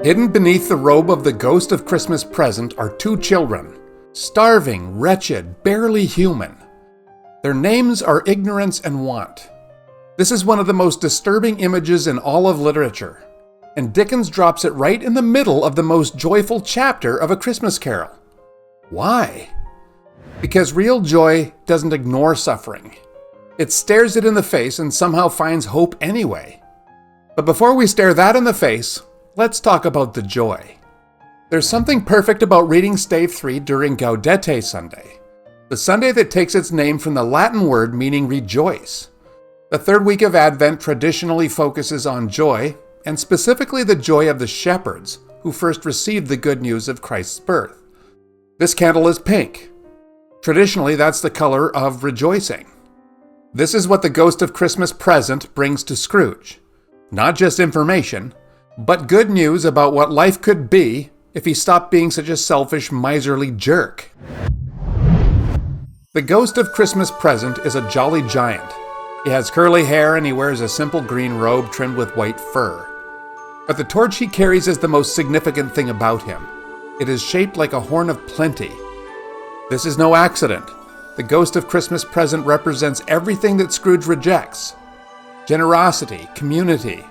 Hidden beneath the robe of the ghost of Christmas present are two children, starving, wretched, barely human. Their names are ignorance and want. This is one of the most disturbing images in all of literature, and Dickens drops it right in the middle of the most joyful chapter of A Christmas Carol. Why? Because real joy doesn't ignore suffering. It stares it in the face and somehow finds hope anyway. But before we stare that in the face, let's talk about the joy. There's something perfect about reading Stave 3 during Gaudete Sunday, the Sunday that takes its name from the Latin word meaning rejoice. The third week of Advent traditionally focuses on joy, and specifically the joy of the shepherds who first received the good news of Christ's birth. This candle is pink. Traditionally, that's the color of rejoicing. This is what the ghost of Christmas present brings to Scrooge. Not just information, but good news about what life could be if he stopped being such a selfish, miserly jerk. The ghost of Christmas present is a jolly giant. He has curly hair and he wears a simple green robe trimmed with white fur. But the torch he carries is the most significant thing about him. It is shaped like a horn of plenty. This is no accident. The ghost of Christmas present represents everything that Scrooge rejects: generosity, community,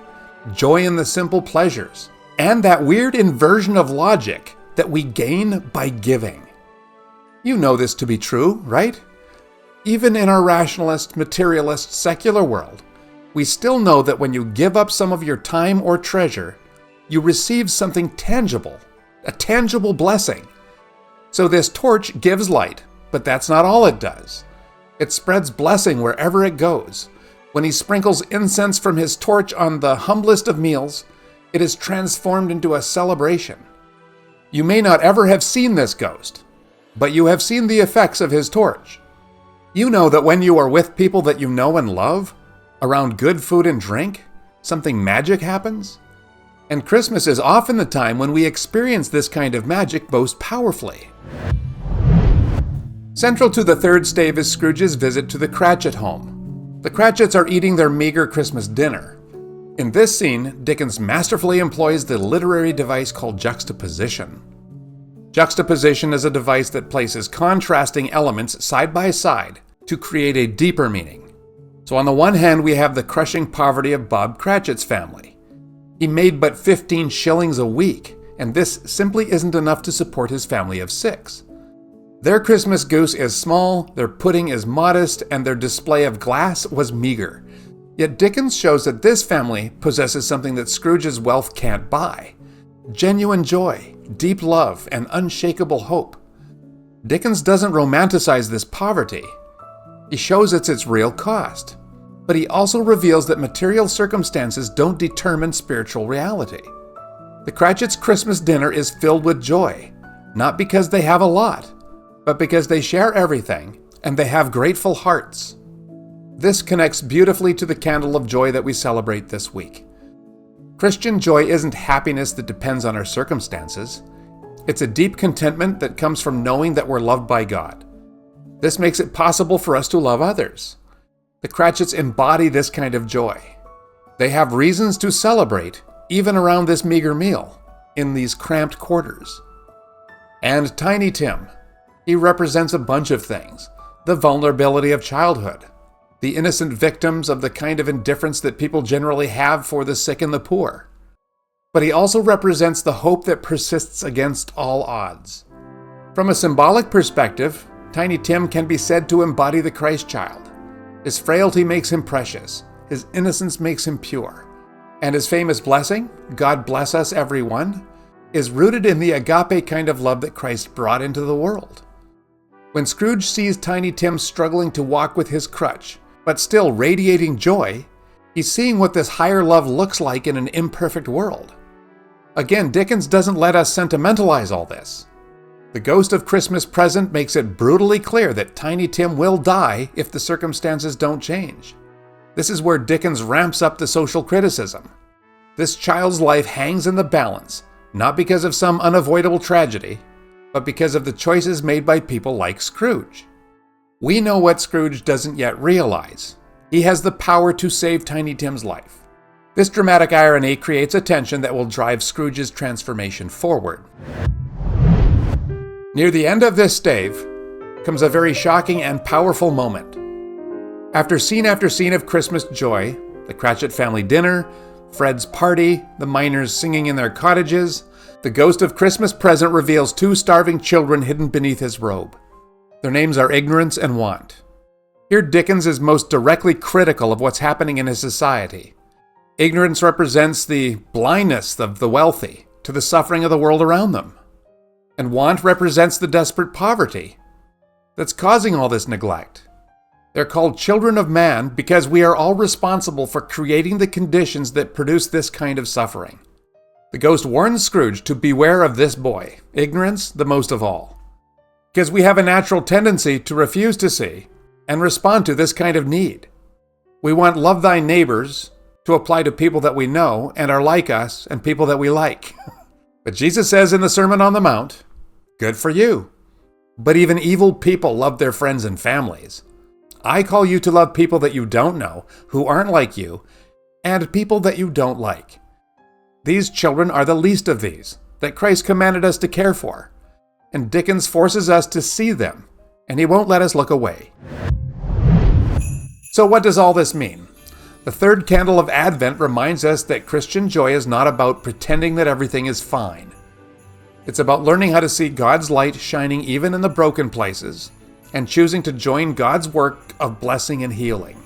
joy in the simple pleasures, and that weird inversion of logic that we gain by giving. You know this to be true, right? Even in our rationalist, materialist, secular world, we still know that when you give up some of your time or treasure, you receive something tangible, a tangible blessing. So this torch gives light, but that's not all it does. It spreads blessing wherever it goes. When he sprinkles incense from his torch on the humblest of meals, it is transformed into a celebration. You may not ever have seen this ghost, but you have seen the effects of his torch. You know that when you are with people that you know and love, around good food and drink, something magic happens. And Christmas is often the time when we experience this kind of magic most powerfully. Central to the third stave is Scrooge's visit to the Cratchit home. The Cratchits are eating their meager Christmas dinner. In this scene, Dickens masterfully employs the literary device called juxtaposition. Juxtaposition is a device that places contrasting elements side by side to create a deeper meaning. So on the one hand, we have the crushing poverty of Bob Cratchit's family. He made but 15 shillings a week, and this simply isn't enough to support his family of 6. Their Christmas goose is small, their pudding is modest, and their display of glass was meager. Yet Dickens shows that this family possesses something that Scrooge's wealth can't buy: genuine joy, deep love, and unshakable hope. Dickens doesn't romanticize this poverty. He shows its real cost, but he also reveals that material circumstances don't determine spiritual reality. The Cratchits' Christmas dinner is filled with joy, not because they have a lot, but because they share everything and they have grateful hearts. This connects beautifully to the candle of joy that we celebrate this week. Christian joy isn't happiness that depends on our circumstances. It's a deep contentment that comes from knowing that we're loved by God. This makes it possible for us to love others. The Cratchits embody this kind of joy. They have reasons to celebrate, even around this meager meal, in these cramped quarters. And Tiny Tim. He represents a bunch of things: the vulnerability of childhood, the innocent victims of the kind of indifference that people generally have for the sick and the poor. But he also represents the hope that persists against all odds. From a symbolic perspective, Tiny Tim can be said to embody the Christ child. His frailty makes him precious, his innocence makes him pure, and his famous blessing, "God bless us everyone," is rooted in the agape kind of love that Christ brought into the world. When Scrooge sees Tiny Tim struggling to walk with his crutch, but still radiating joy, he's seeing what this higher love looks like in an imperfect world. Again, Dickens doesn't let us sentimentalize all this. The ghost of Christmas present makes it brutally clear that Tiny Tim will die if the circumstances don't change. This is where Dickens ramps up the social criticism. This child's life hangs in the balance, not because of some unavoidable tragedy, but because of the choices made by people like Scrooge. We know what Scrooge doesn't yet realize. He has the power to save Tiny Tim's life. This dramatic irony creates a tension that will drive Scrooge's transformation forward. Near the end of this stave comes a very shocking and powerful moment. After scene of Christmas joy, the Cratchit family dinner, Fred's party, the miners singing in their cottages, the ghost of Christmas present reveals two starving children hidden beneath his robe. Their names are Ignorance and Want. Here Dickens is most directly critical of what's happening in his society. Ignorance represents the blindness of the wealthy to the suffering of the world around them. And Want represents the desperate poverty that's causing all this neglect. They're called children of man because we are all responsible for creating the conditions that produce this kind of suffering. The ghost warns Scrooge to beware of this boy, Ignorance the most of all, because we have a natural tendency to refuse to see and respond to this kind of need. We want love thy neighbors to apply to people that we know and are like us and people that we like. But Jesus says in the Sermon on the Mount, good for you. But even evil people love their friends and families. I call you to love people that you don't know, who aren't like you, and people that you don't like. These children are the least of these that Christ commanded us to care for. And Dickens forces us to see them, and he won't let us look away. So what does all this mean? The third candle of Advent reminds us that Christian joy is not about pretending that everything is fine. It's about learning how to see God's light shining even in the broken places, and choosing to join God's work of blessing and healing.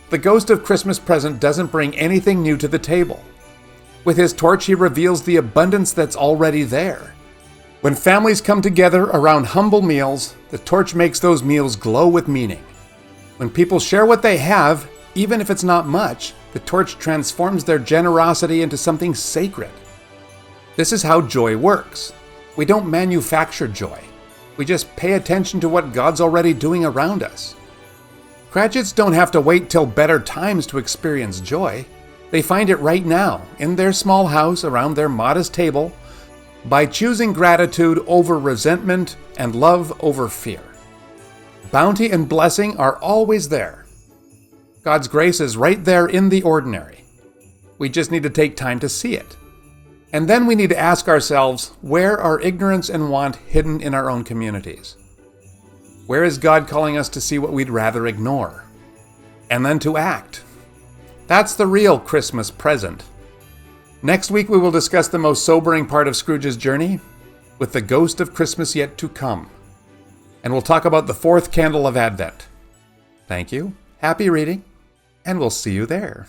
The ghost of Christmas present doesn't bring anything new to the table. With his torch, he reveals the abundance that's already there. When families come together around humble meals, the torch makes those meals glow with meaning. When people share what they have, even if it's not much, the torch transforms their generosity into something sacred. This is how joy works. We don't manufacture joy. We just pay attention to what God's already doing around us. Cratchits don't have to wait till better times to experience joy. They find it right now, in their small house around their modest table, by choosing gratitude over resentment and love over fear. Bounty and blessing are always there. God's grace is right there in the ordinary. We just need to take time to see it. And then we need to ask ourselves, where are ignorance and want hidden in our own communities? Where is God calling us to see what we'd rather ignore? And then to act. That's the real Christmas present. Next week we will discuss the most sobering part of Scrooge's journey, with the ghost of Christmas yet to come. And we'll talk about the fourth candle of Advent. Thank you, happy reading, and we'll see you there.